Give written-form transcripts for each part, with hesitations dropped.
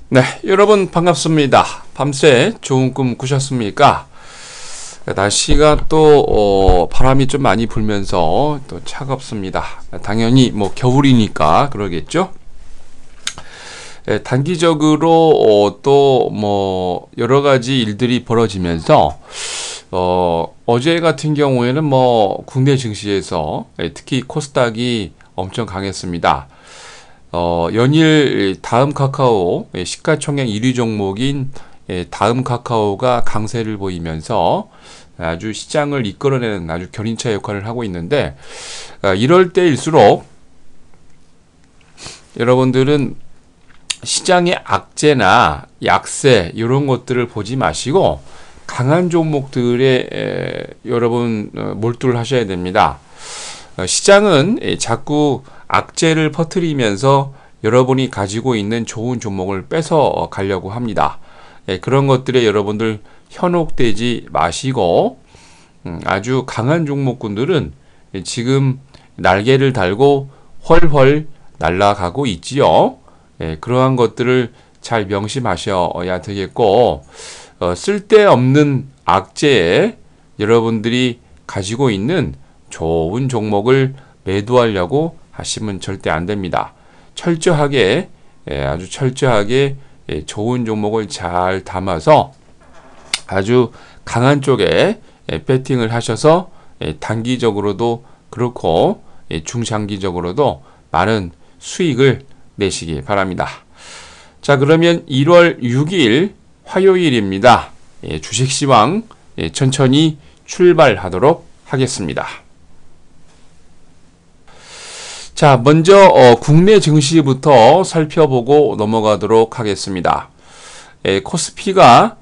네, 여러분 반갑습니다. 밤새 좋은 꿈 꾸셨습니까? 날씨가 또 바람이 좀 많이 불면서 또 차갑습니다. 당연히 뭐 겨울이니까 그러겠죠? 단기적으로 또 뭐 여러 가지 일들이 벌어지면서 어제 같은 경우에는 뭐 국내 증시에서 특히 코스닥이 엄청 강했습니다. 연일 다음 카카오 시가총액 1위 종목인 다음 카카오가 강세를 보이면서 아주 시장을 이끌어내는 아주 견인차 역할을 하고 있는데, 이럴 때일수록 여러분들은 시장의 악재나 약세 이런 것들을 보지 마시고 강한 종목들에 여러분 몰두를 하셔야 됩니다. 시장은 자꾸 악재를 퍼뜨리면서 여러분이 가지고 있는 좋은 종목을 뺏어 가려고 합니다. 그런 것들에 여러분들 현혹되지 마시고 아주 강한 종목군들은 지금 날개를 달고 훨훨 날아가고 있지요. 그러한 것들을 잘 명심하셔야 되겠고, 쓸데없는 악재에 여러분들이 가지고 있는 좋은 종목을 매도하려고 하시면 절대 안 됩니다. 철저하게, 아주 철저하게 좋은 종목을 잘 담아서 아주 강한 쪽에 배팅을 하셔서 단기적으로도 그렇고 중장기적으로도 많은 수익을 내시기 바랍니다. 자, 그러면 1월 6일 화요일입니다. 주식시황 천천히 출발하도록 하겠습니다. 자, 먼저 국내 증시부터 살펴보고 넘어가도록 하겠습니다. 코스피가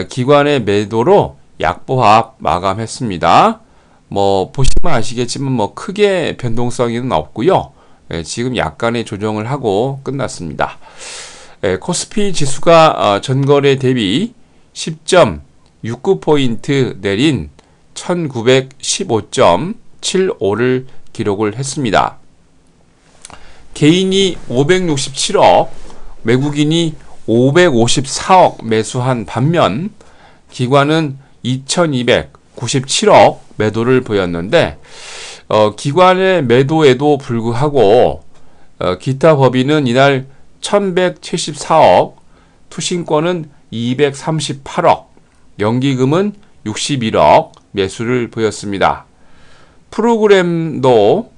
기관의 매도로 약보합 마감했습니다. 뭐 보시면 아시겠지만 뭐 크게 변동성은 없고요. 지금 약간의 조정을 하고 끝났습니다. 코스피 지수가 전거래 대비 10.69포인트 내린 1915.75를 기록을 했습니다. 개인이 567억, 외국인이 554억 매수한 반면 기관은 2297억 매도를 보였는데, 기관의 매도에도 불구하고 기타 법인은 이날 1174억, 투신권은 238억, 연기금은 61억 매수를 보였습니다. 프로그램도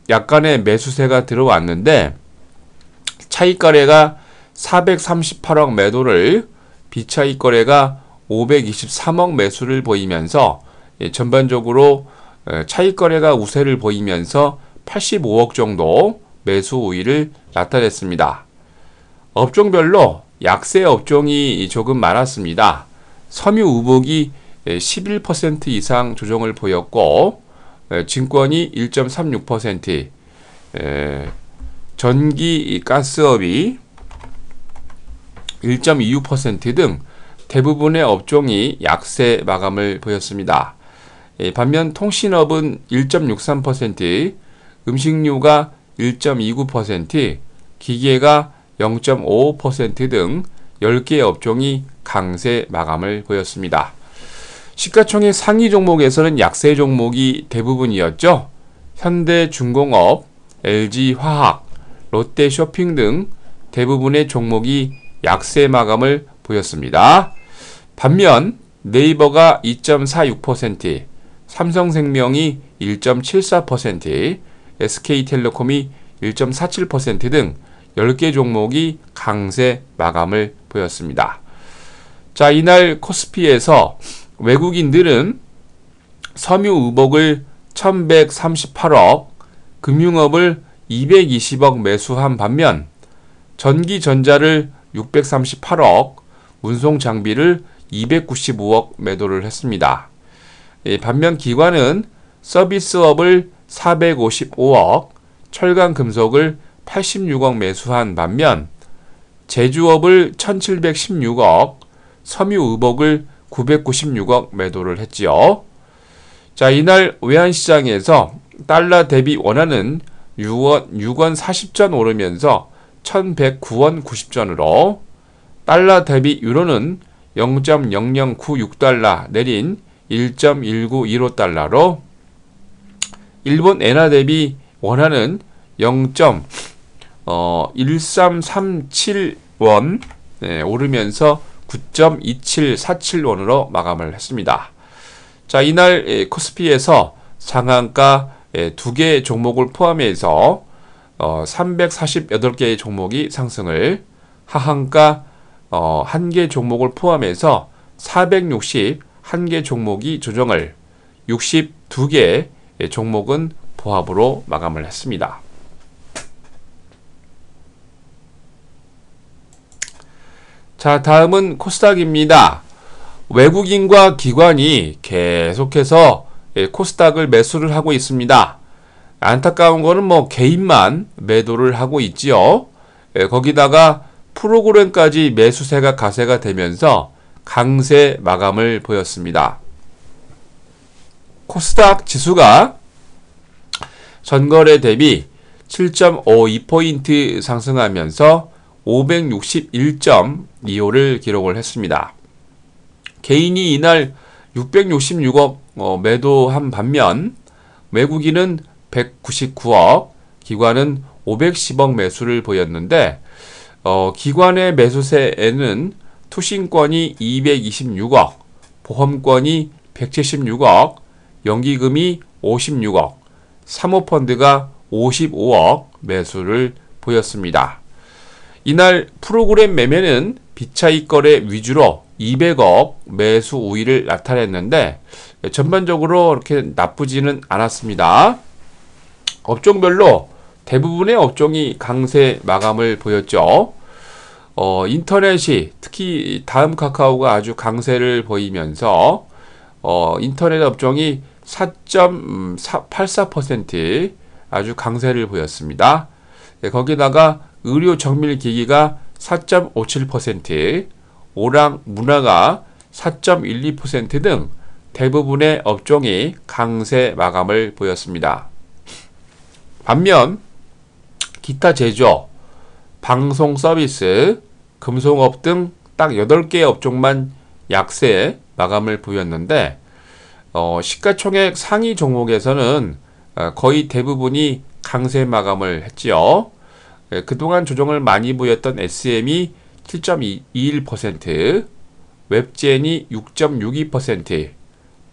약간의 매수세가 들어왔는데, 차익 거래가 438억 매도를, 비차익 거래가 523억 매수를 보이면서 전반적으로 차익 거래가 우세를 보이면서 85억 정도 매수 우위를 나타냈습니다. 업종별로 약세 업종이 조금 많았습니다. 섬유의복이 11% 이상 조정을 보였고, 증권이 1.36%, 전기 가스업이 1.26% 등 대부분의 업종이 약세 마감을 보였습니다. 반면 통신업은 1.63%, 음식료가 1.29%, 기계가 0.55% 등 10개 업종이 강세 마감을 보였습니다. 시가총액 상위 종목에서는 약세 종목이 대부분이었죠. 현대중공업, LG화학, 롯데쇼핑 등 대부분의 종목이 약세 마감을 보였습니다. 반면 네이버가 2.46%, 삼성생명이 1.74%, SK텔레콤이 1.47% 등 10개 종목이 강세 마감을 보였습니다. 자, 이날 코스피에서 외국인들은 섬유의복을 1138억, 금융업을 220억 매수한 반면 전기전자를 638억, 운송장비를 295억 매도를 했습니다. 반면 기관은 서비스업을 455억, 철강금속을 86억 매수한 반면 제주업을 1716억, 섬유의복을 996억 매도를 했지요. 자, 이날 외환시장에서 달러 대비 원화는 6원 40전 오르면서 1109원 90전으로 달러 대비 유로는 0.0096달러 내린 1.1915달러로 일본 엔화 대비 원화는 0.1337원 오르면서 9.2747원으로 마감을 했습니다. 자, 이날 코스피에서 상한가 2개 종목을 포함해서 348개의 종목이 상승을, 하한가 1개 종목을 포함해서 461개 종목이 조정을, 62개 종목은 보합으로 마감을 했습니다. 자, 다음은 코스닥입니다. 외국인과 기관이 계속해서 코스닥을 매수를 하고 있습니다. 안타까운 거는 개인만 매도를 하고 있지요. 거기다가 프로그램까지 매수세가 가세가 되면서 강세 마감을 보였습니다. 코스닥 지수가 전거래 대비 7.52포인트 상승하면서 561.25를 기록을 했습니다. 개인이 이날 666억 매도한 반면 외국인은 199억, 기관은 510억 매수를 보였는데 기관의 매수세에는 투신권이 226억, 보험권이 176억, 연기금이 56억, 사모펀드가 55억 매수를 보였습니다. 이날 프로그램 매매는 비차익 거래 위주로 200억 매수 우위를 나타냈는데 전반적으로 그렇게 나쁘지는 않았습니다. 업종별로 대부분의 업종이 강세 마감을 보였죠. 인터넷이 특히 다음 카카오가 아주 강세를 보이면서 인터넷 업종이 4.84% 아주 강세를 보였습니다. 거기다가 의료 정밀 기기가 4.57%, 오락 문화가 4.12% 등 대부분의 업종이 강세 마감을 보였습니다. 반면 기타 제조, 방송 서비스, 금속업 등 딱 8개 업종만 약세 마감을 보였는데 시가총액 상위 종목에서는 거의 대부분이 강세 마감을 했지요. 그동안 조정을 많이 보였던 SM이 7.21%, 웹젠이 6.62%,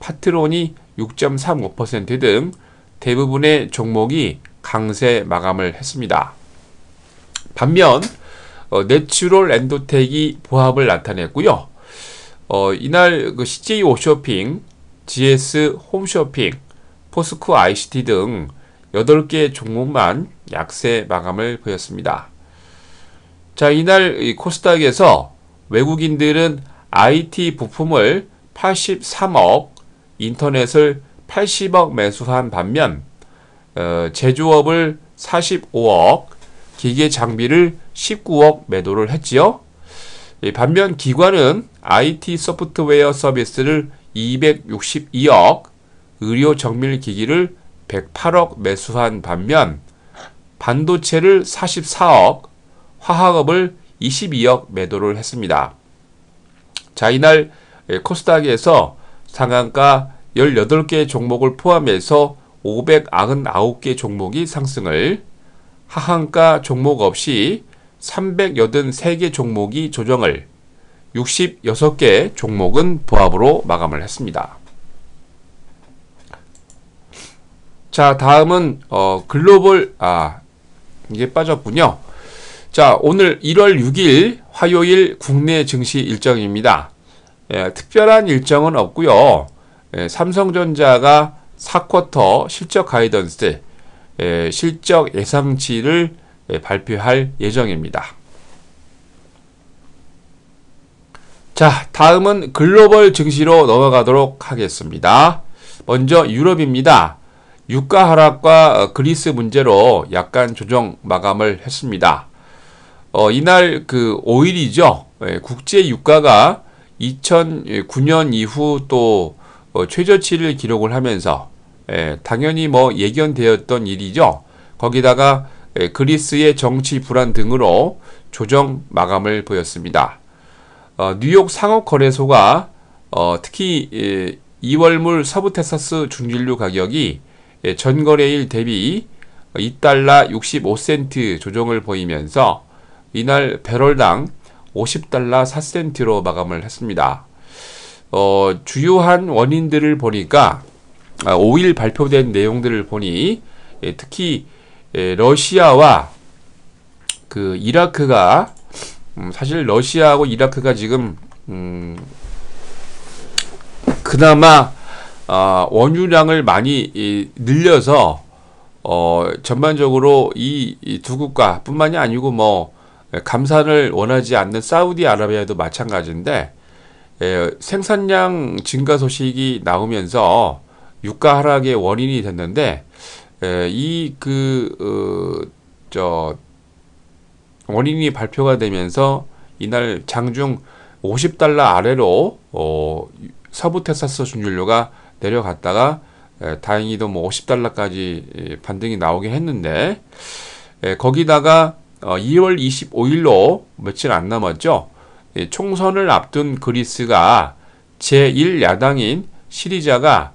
파트론이 6.35% 등 대부분의 종목이 강세 마감을 했습니다. 반면 내추럴 엔도텍이 보합을 나타냈고요. 이날 CJ 오쇼핑, GS 홈쇼핑, 포스코 ICT 등 8개 종목만 약세 마감을 보였습니다. 자, 이날 이 코스닥에서 외국인들은 IT 부품을 83억, 인터넷을 80억 매수한 반면 제조업을 45억, 기계 장비를 19억 매도를 했지요. 반면 기관은 IT 소프트웨어 서비스를 262억, 의료 정밀 기기를 108억 매수한 반면 반도체를 44억, 화학업을 22억 매도를 했습니다. 자, 이날 코스닥에서 상한가 18개 종목을 포함해서 599개 종목이 상승을, 하한가 종목 없이 383개 종목이 조정을, 66개 종목은 보합으로 마감을 했습니다. 자, 다음은 글로벌, 이게 빠졌군요. 자, 오늘 1월 6일 화요일 국내 증시 일정입니다. 특별한 일정은 없고요. 삼성전자가 4쿼터 실적 가이던스, 실적 예상치를 발표할 예정입니다. 자, 다음은 글로벌 증시로 넘어가도록 하겠습니다. 먼저 유럽입니다. 유가 하락과 그리스 문제로 약간 조정 마감을 했습니다. 이날 5일이죠. 국제 유가가 2009년 이후 또 최저치를 기록을 하면서 당연히 예견되었던 일이죠. 거기다가 그리스의 정치 불안 등으로 조정 마감을 보였습니다. 뉴욕 상업거래소가 특히 2월물 서부 텍사스 중진류 가격이 전거래일 대비 2달러 65센트 조정을 보이면서 이날 배럴당 50달러 4센트로 마감을 했습니다. 주요한 원인들을 보니까 5일 발표된 내용들을 보니 특히 러시아와 그 이라크가 사실 러시아하고 이라크가 지금 그나마 원유량을 많이 늘려서 전반적으로 이 두 국가뿐만이 아니고 뭐 감산을 원하지 않는 사우디아라비아도 마찬가지인데 생산량 증가 소식이 나오면서 유가 하락의 원인이 됐는데 원인이 발표가 되면서 이날 장중 50달러 아래로 서부 텍사스 준유료가 내려갔다가 다행히도 뭐 50달러까지 반등이 나오긴 했는데 거기다가 2월 25일로 며칠 안 남았죠. 총선을 앞둔 그리스가 제1야당인 시리자가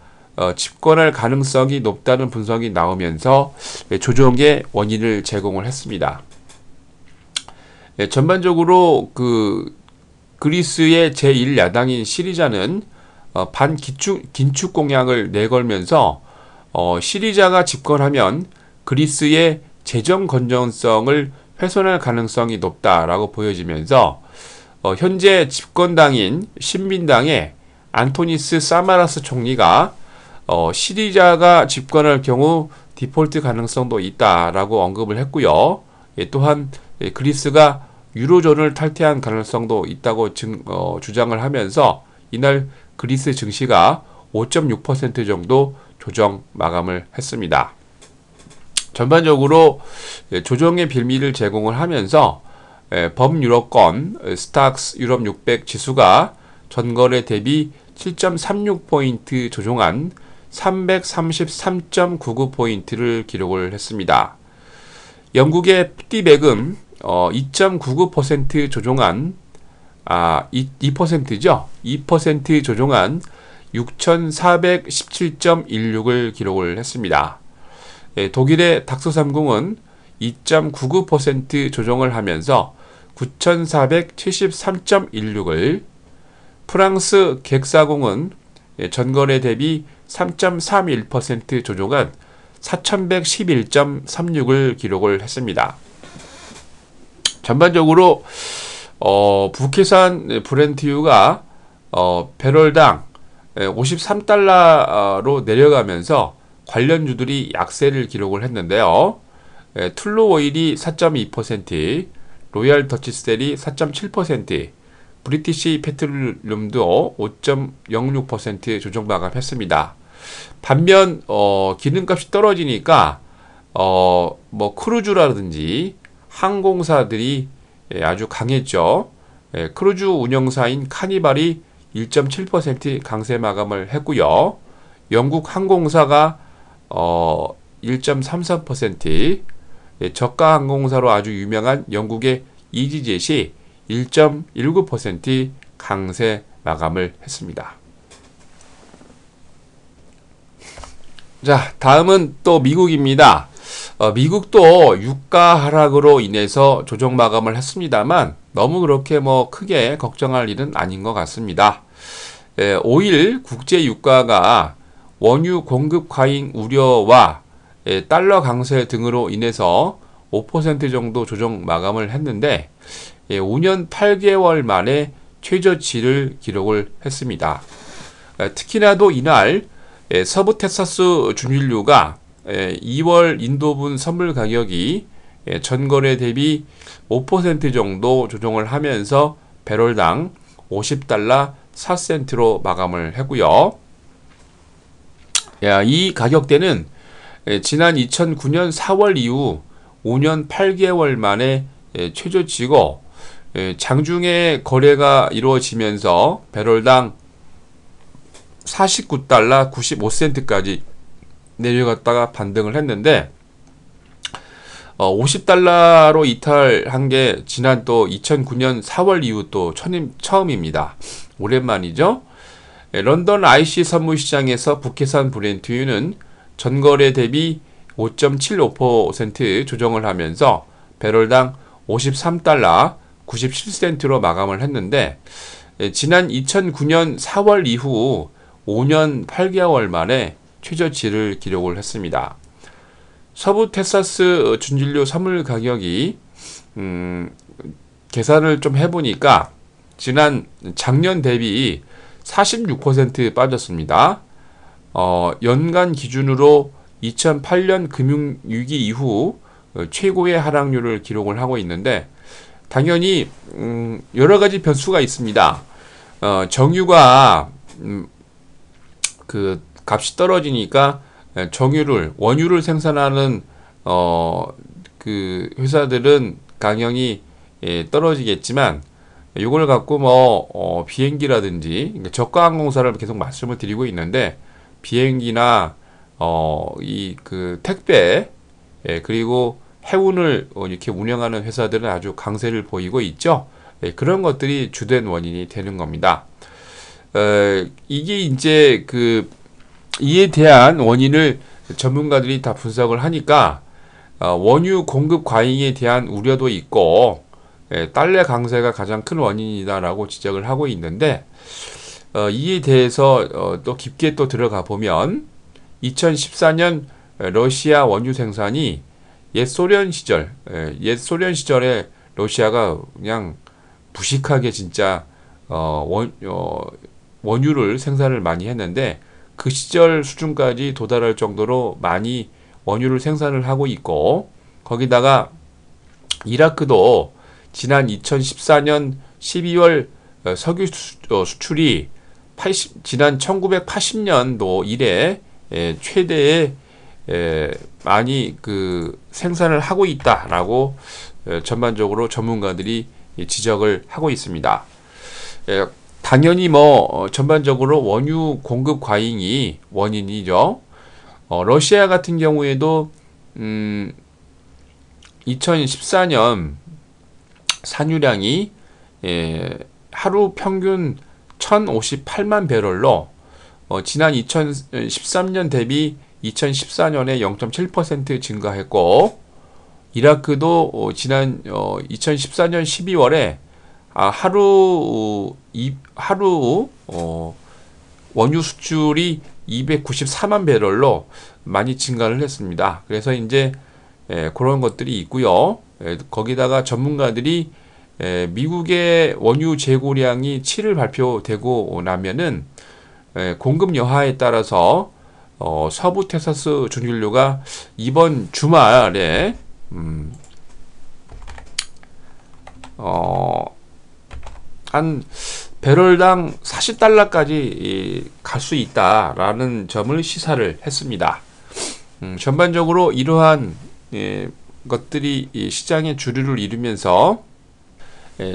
집권할 가능성이 높다는 분석이 나오면서 조정의 원인을 제공을 했습니다. 전반적으로 그리스의 제1야당인 시리자는 긴축 공약을 내걸면서 시리자가 집권하면 그리스의 재정 건전성을 훼손할 가능성이 높다라고 보여지면서 현재 집권당인 신민당의 안토니스 사마라스 총리가 시리자가 집권할 경우 디폴트 가능성도 있다라고 언급을 했고요. 또한 그리스가 유로존을 탈퇴한 가능성도 있다고 주장을 하면서 이날 그리스 증시가 5.6% 정도 조정 마감을 했습니다. 전반적으로 조정의 빌미를 제공을 하면서 범유럽권 스탁스 유럽 600 지수가 전거래 대비 7.36포인트 조정한 333.99포인트를 기록을 했습니다. 영국의 푸디백은 2.99% 조정한 2%죠. 2% 조정한 6,417.16을 기록을 했습니다. 독일의 닥스30은 2.99% 조정을 하면서 9,473.16을, 프랑스 객사공은 전거래 대비 3.31% 조정한 4,111.36을 기록을 했습니다. 전반적으로 북해산 브렌트유가 배럴당 53달러로 내려가면서 관련주들이 약세를 기록을 했는데요. 툴루 오일이 4.2%, 로얄 더치셀이 4.7%, 브리티시 페트롤륨도 5.06% 조정 마감했습니다. 반면 기름값이 떨어지니까 뭐 크루즈라든지 항공사들이 아주 강했죠. 크루즈 운영사인 카니발이 1.7% 강세 마감을 했고요. 영국 항공사가 1.33%, 저가 항공사로 아주 유명한 영국의 이지젯이 1.19% 강세 마감을 했습니다. 자, 다음은 또 미국입니다. 미국도 유가 하락으로 인해서 조정 마감을 했습니다만 너무 그렇게 뭐 크게 걱정할 일은 아닌 것 같습니다. 5일 국제 유가가 원유 공급 과잉 우려와 달러 강세 등으로 인해서 5% 정도 조정 마감을 했는데 5년 8개월 만에 최저치를 기록을 했습니다. 특히나도 이날 서부 텍사스 준유류가 2월 인도분 선물 가격이 전거래 대비 5% 정도 조정을 하면서 배럴당 50달러 4센트로 마감을 했고요. 이 가격대는 지난 2009년 4월 이후 5년 8개월 만에 최저치고 장중에 거래가 이루어지면서 배럴당 49달러 95센트까지 내려갔다가 반등을 했는데 $50로 이탈한 게 지난 또 2009년 4월 이후 또 처음입니다. 오랜만이죠. 런던 IC 선물 시장에서 북해산 브렌트유는 전거래 대비 5.75% 조정을 하면서 배럴당 $53 97센트로 마감을 했는데, 지난 2009년 4월 이후 5년 8개월 만에 최저치를 기록을 했습니다. 서부 텍사스 준진료 선물 가격이 계산을 좀 해보니까 작년 대비 46% 빠졌습니다. 연간 기준으로 2008년 금융위기 이후 최고의 하락률을 기록을 하고 있는데, 당연히 여러 가지 변수가 있습니다. 정유가 그 값이 떨어지니까 원유를 생산하는 그 회사들은 당연히 떨어지겠지만, 이걸 갖고 비행기라든지, 그러니까 저가 항공사를 계속 말씀을 드리고 있는데, 비행기나 이 그 택배, 그리고 해운을 이렇게 운영하는 회사들은 아주 강세를 보이고 있죠. 그런 것들이 주된 원인이 되는 겁니다. 이게 이제 이에 대한 원인을 전문가들이 다 분석을 하니까 원유 공급 과잉에 대한 우려도 있고, 달러 강세가 가장 큰 원인이다라고 지적을 하고 있는데, 이에 대해서 또 깊게 또 들어가 보면 2014년 러시아 원유 생산이 옛 소련 시절에 러시아가 그냥 무식하게 진짜 원유를 생산을 많이 했는데, 그 시절 수준까지 도달할 정도로 많이 원유를 생산을 하고 있고, 거기다가 이라크도 지난 2014년 12월 석유 수출이 지난 1980년도 이래 최대의 많이 생산을 하고 있다라고 전반적으로 전문가들이 지적을 하고 있습니다. 당연히 전반적으로 원유 공급 과잉이 원인이죠. 러시아 같은 경우에도 2014년 산유량이 하루 평균 1058만 배럴로 지난 2013년 대비 2014년에 0.7% 증가했고, 이라크도 지난 2014년 12월에 하루 원유 수출이 294만 배럴로 많이 증가를 했습니다. 그래서 이제 그런 것들이 있고요. 거기다가 전문가들이 미국의 원유 재고량이 7일 발표되고 나면은 공급 여하에 따라서 서부 텍사스 준유료가 이번 주말에 한 배럴당 $40까지 갈 수 있다라는 점을 시사를 했습니다. 전반적으로 이러한 것들이 시장의 주류를 이루면서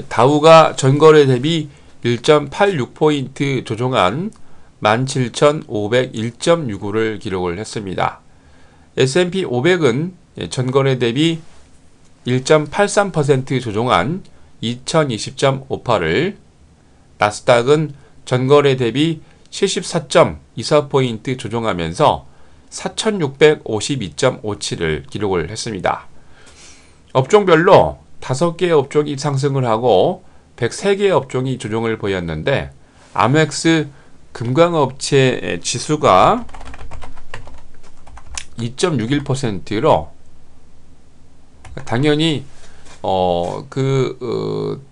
다우가 전거래 대비 1.86포인트 조정한 17,501.65를 기록을 했습니다. S&P 500은 전거래 대비 1.83% 조정한 2020.58을, 나스닥은 전거래 대비 74.24포인트 조정하면서 4,652.57을 기록을 했습니다. 업종별로 5개의 업종이 상승을 하고 103개의 업종이 조정을 보였는데, 아멕스 금광업체 지수가 2.61%로 당연히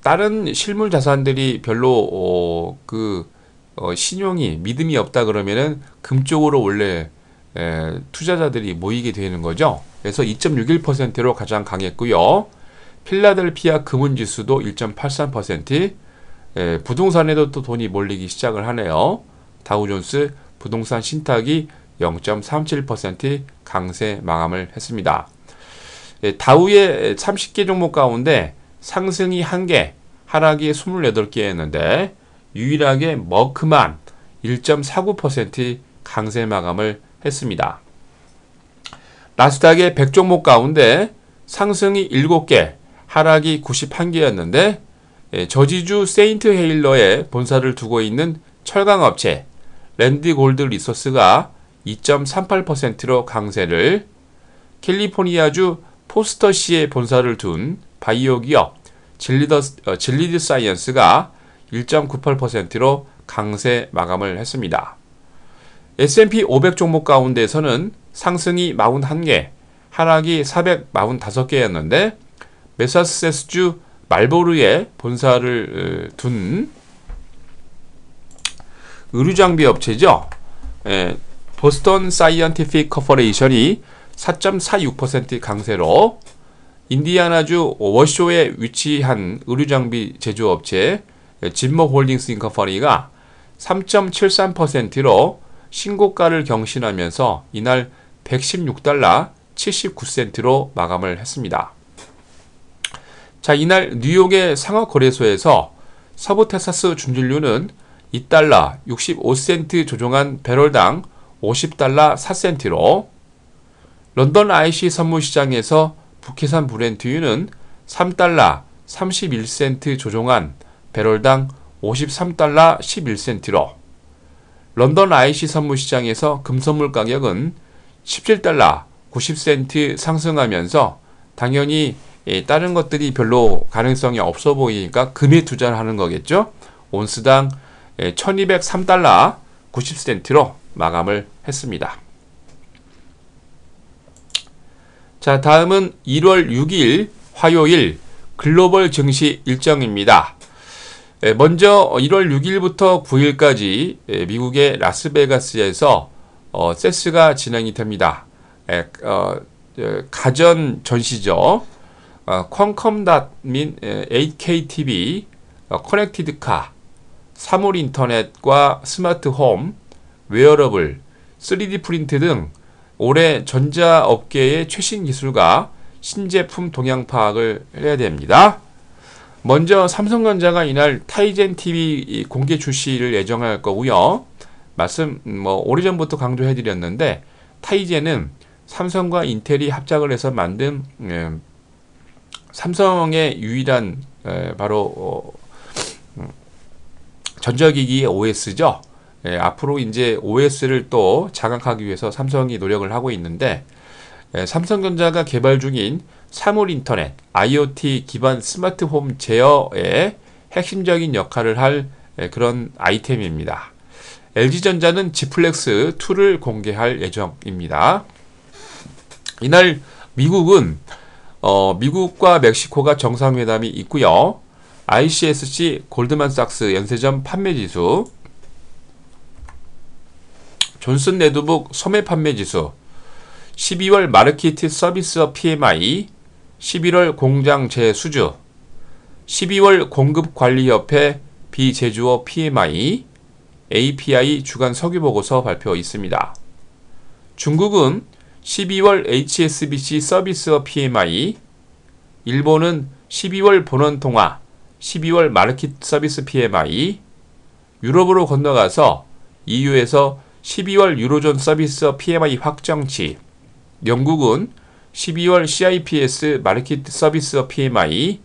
다른 실물 자산들이 별로 신용이 믿음이 없다 그러면은 금 쪽으로 원래 투자자들이 모이게 되는 거죠. 그래서 2.61%로 가장 강했고요. 필라델피아 금은지수도 1.83%, 부동산에도 또 돈이 몰리기 시작을 하네요. 다우존스 부동산 신탁이 0.37% 강세 마감을 했습니다. 다우의 30개 종목 가운데 상승이 1개, 하락이 28개였는데 유일하게 머크만 1.49% 강세 마감을 했습니다. 나스닥의 100종목 가운데 상승이 7개, 하락이 91개였는데 저지주 세인트 헤일러에 본사를 두고 있는 철강업체 랜드 골드 리소스가 2.38%로 강세를, 캘리포니아주 포스터시에 본사를 둔 바이오 기업 질리드 사이언스가 1.98%로 강세 마감을 했습니다. S&P 500 종목 가운데서는 상승이 41개, 하락이 445개였는데 매사추세츠주 말보르에 본사를 둔 의류장비 업체죠. 보스턴 사이언티픽 커퍼레이션이 4.46% 강세로, 인디애나주 워쇼에 위치한 의류장비 제조업체 진모 홀딩스 인커퍼니가 3.73%로 신고가를 경신하면서 이날 116달러 79센트로 마감을 했습니다. 자, 이날 뉴욕의 상업거래소에서 서부 텍사스 준진류는 2달러 65센트 조정한 배럴당 50달러 4센트로, 런던 IC 선물시장에서 북해산 브렌트유는 3달러 31센트 조정한 배럴당 53달러 11센트로, 런던 IC 선물시장에서 금선물 가격은 17달러 90센트 상승하면서 당연히 다른 것들이 별로 가능성이 없어 보이니까 금에 투자를 하는 거겠죠. 온스당 1203달러 90센트로 마감을 했습니다. 자, 다음은 1월 6일 화요일 글로벌 증시 일정입니다. 먼저 1월 6일부터 9일까지 미국의 라스베가스에서 세스가 진행이 됩니다. 가전 전시죠. 퀄컴닷 및 8KTV, 커넥티드카, 사물 인터넷과 스마트홈, 웨어러블, 3D 프린트 등 올해 전자업계의 최신 기술과 신제품 동향 파악을 해야 됩니다. 먼저 삼성전자가 이날 타이젠 TV 공개 출시를 예정할 거고요. 오래전부터 강조해 드렸는데 타이젠은 삼성과 인텔이 합작을 해서 만든 삼성의 유일한 바로 전자기기의 OS죠. 앞으로 이제 OS를 또 장악하기 위해서 삼성이 노력을 하고 있는데, 삼성전자가 개발 중인 사물 인터넷, IoT 기반 스마트홈 제어에 핵심적인 역할을 할 그런 아이템입니다. LG전자는 G플렉스 2를 공개할 예정입니다. 이날 미국은 미국과 멕시코가 정상회담이 있고요. ICSC 골드만삭스 연쇄점 판매지수, 존슨 레드북 소매 판매지수, 12월 마르키트 서비스업 PMI, 11월 공장 재수주, 12월 공급관리협회 비제조업 PMI, API 주간 석유보고서 발표 있습니다. 중국은 12월 HSBC 서비스업 PMI, 일본은 12월 본원통화, 12월 마르킷 서비스 PMI, 유럽으로 건너가서 EU에서 12월 유로존 서비스업 PMI 확정치, 영국은 12월 CIPS 마르킷 서비스업 PMI,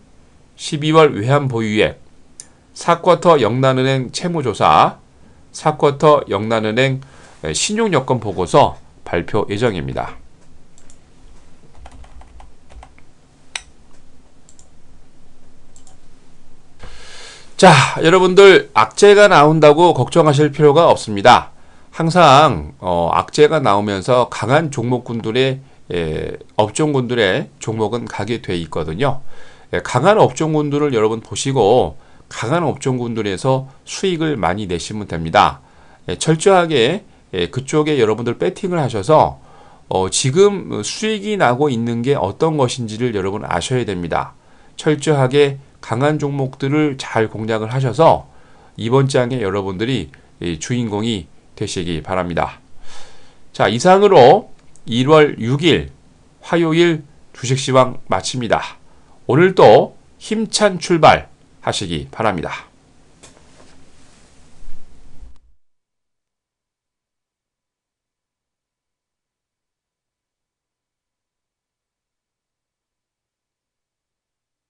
12월 외환 보유액, 4쿼터 영란은행 채무조사, 4쿼터 영란은행 신용여건 보고서 발표 예정입니다. 자, 여러분들 악재가 나온다고 걱정하실 필요가 없습니다. 항상 악재가 나오면서 강한 종목군들의 업종군들의 종목은 가게 돼 있거든요. 강한 업종군들을 여러분 보시고 강한 업종군들에서 수익을 많이 내시면 됩니다. 철저하게 그쪽에 여러분들 배팅을 하셔서 지금 수익이 나고 있는 게 어떤 것인지를 여러분 아셔야 됩니다. 철저하게 강한 종목들을 잘 공략을 하셔서 이번 장에 여러분들이 주인공이 되시기 바랍니다. 자, 이상으로 1월 6일 화요일 주식시황 마칩니다. 오늘도 힘찬 출발 하시기 바랍니다.